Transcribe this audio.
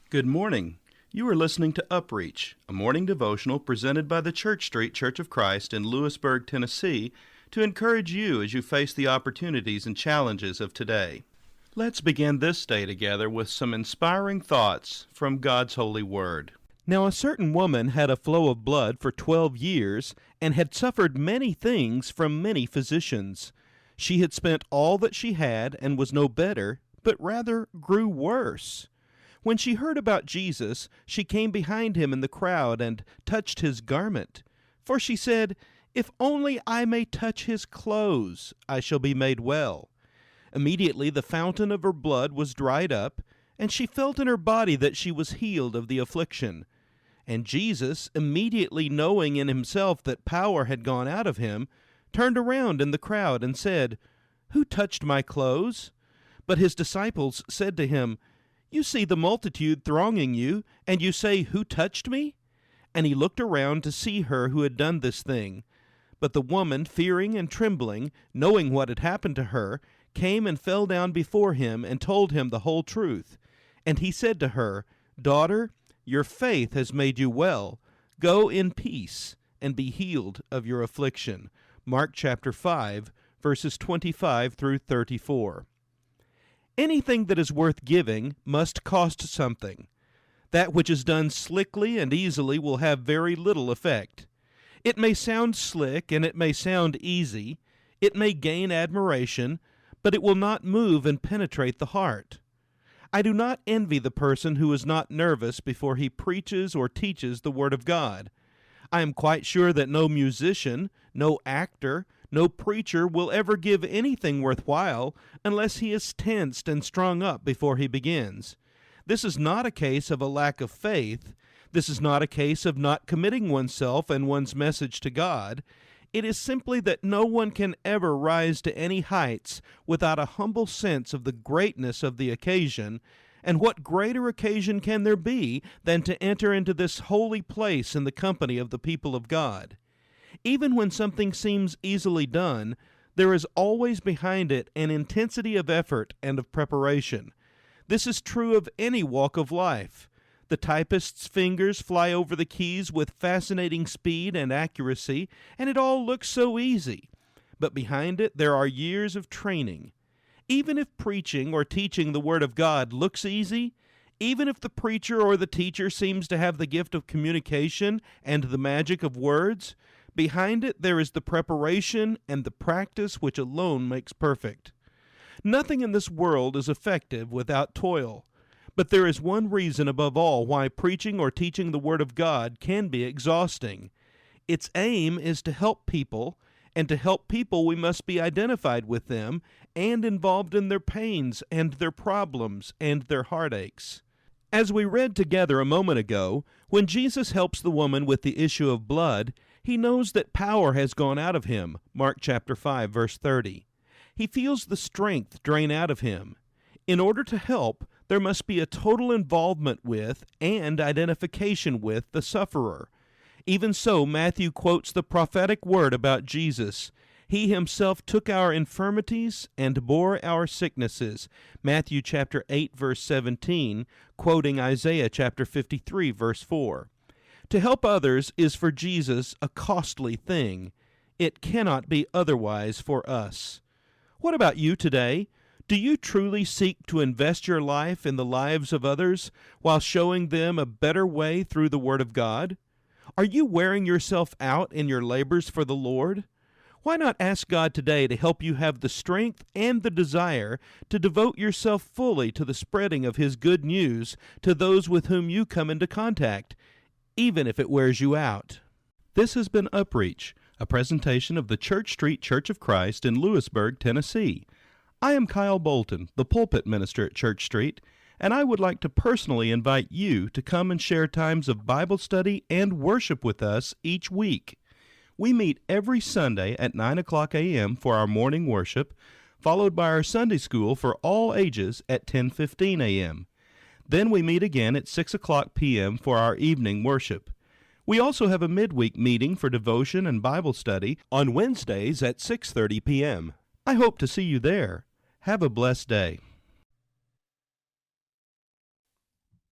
Good morning. You are listening to UpReach, a morning devotional presented by the Church Street Church of Christ in Lewisburg, Tennessee, to encourage you as you face the opportunities and challenges of today. Let's begin this day together with some inspiring thoughts from God's holy word. Now a certain woman had a flow of blood for 12 years and had suffered many things from many physicians. She had spent all that she had and was no better, but rather grew worse. When she heard about Jesus, she came behind him in the crowd and touched his garment. For she said, "If only I may touch his clothes, I shall be made well." Immediately the fountain of her blood was dried up, and she felt in her body that she was healed of the affliction. And Jesus, immediately knowing in himself that power had gone out of him, turned around in the crowd and said, "Who touched my clothes?" But his disciples said to him, "You see the multitude thronging you, and you say, 'Who touched me?'" And he looked around to see her who had done this thing. But the woman, fearing and trembling, knowing what had happened to her, came and fell down before him and told him the whole truth. And he said to her, "Daughter, your faith has made you well. Go in peace and be healed of your affliction." Mark chapter 5, verses 25 through 34. Anything that is worth giving must cost something. That which is done slickly and easily will have very little effect. It may sound slick and it may sound easy. It may gain admiration, but it will not move and penetrate the heart. I do not envy the person who is not nervous before he preaches or teaches the Word of God. I am quite sure that no musician, no actor, no preacher will ever give anything worthwhile unless he is tensed and strung up before he begins. This is not a case of a lack of faith. This is not a case of not committing oneself and one's message to God. It is simply that no one can ever rise to any heights without a humble sense of the greatness of the occasion. And what greater occasion can there be than to enter into this holy place in the company of the people of God? Even when something seems easily done, there is always behind it an intensity of effort and of preparation. This is true of any walk of life. The typist's fingers fly over the keys with fascinating speed and accuracy, and it all looks so easy. But behind it there are years of training. Even if preaching or teaching the Word of God looks easy, even if the preacher or the teacher seems to have the gift of communication and the magic of words, behind it there is the preparation and the practice which alone makes perfect. Nothing in this world is effective without toil, but there is one reason above all why preaching or teaching the Word of God can be exhausting. Its aim is to help people, and to help people we must be identified with them and involved in their pains and their problems and their heartaches. As we read together a moment ago, when Jesus helps the woman with the issue of blood, he knows that power has gone out of him, Mark chapter 5, verse 30. He feels the strength drain out of him. In order to help, there must be a total involvement with and identification with the sufferer. Even so, Matthew quotes the prophetic word about Jesus. He himself took our infirmities and bore our sicknesses, Matthew chapter 8, verse 17, quoting Isaiah chapter 53, verse 4. To help others is for Jesus a costly thing. It cannot be otherwise for us. What about you today? Do you truly seek to invest your life in the lives of others while showing them a better way through the Word of God? Are you wearing yourself out in your labors for the Lord? Why not ask God today to help you have the strength and the desire to devote yourself fully to the spreading of His good news to those with whom you come into contact, even if it wears you out? This has been UpReach, a presentation of the Church Street Church of Christ in Lewisburg, Tennessee. I am Kyle Bolton, the pulpit minister at Church Street, and I would like to personally invite you to come and share times of Bible study and worship with us each week. We meet every Sunday at 9 o'clock a.m. for our morning worship, followed by our Sunday school for all ages at 10:15 a.m. Then we meet again at 6 o'clock p.m. for our evening worship. We also have a midweek meeting for devotion and Bible study on Wednesdays at 6:30 p.m. I hope to see you there. Have a blessed day.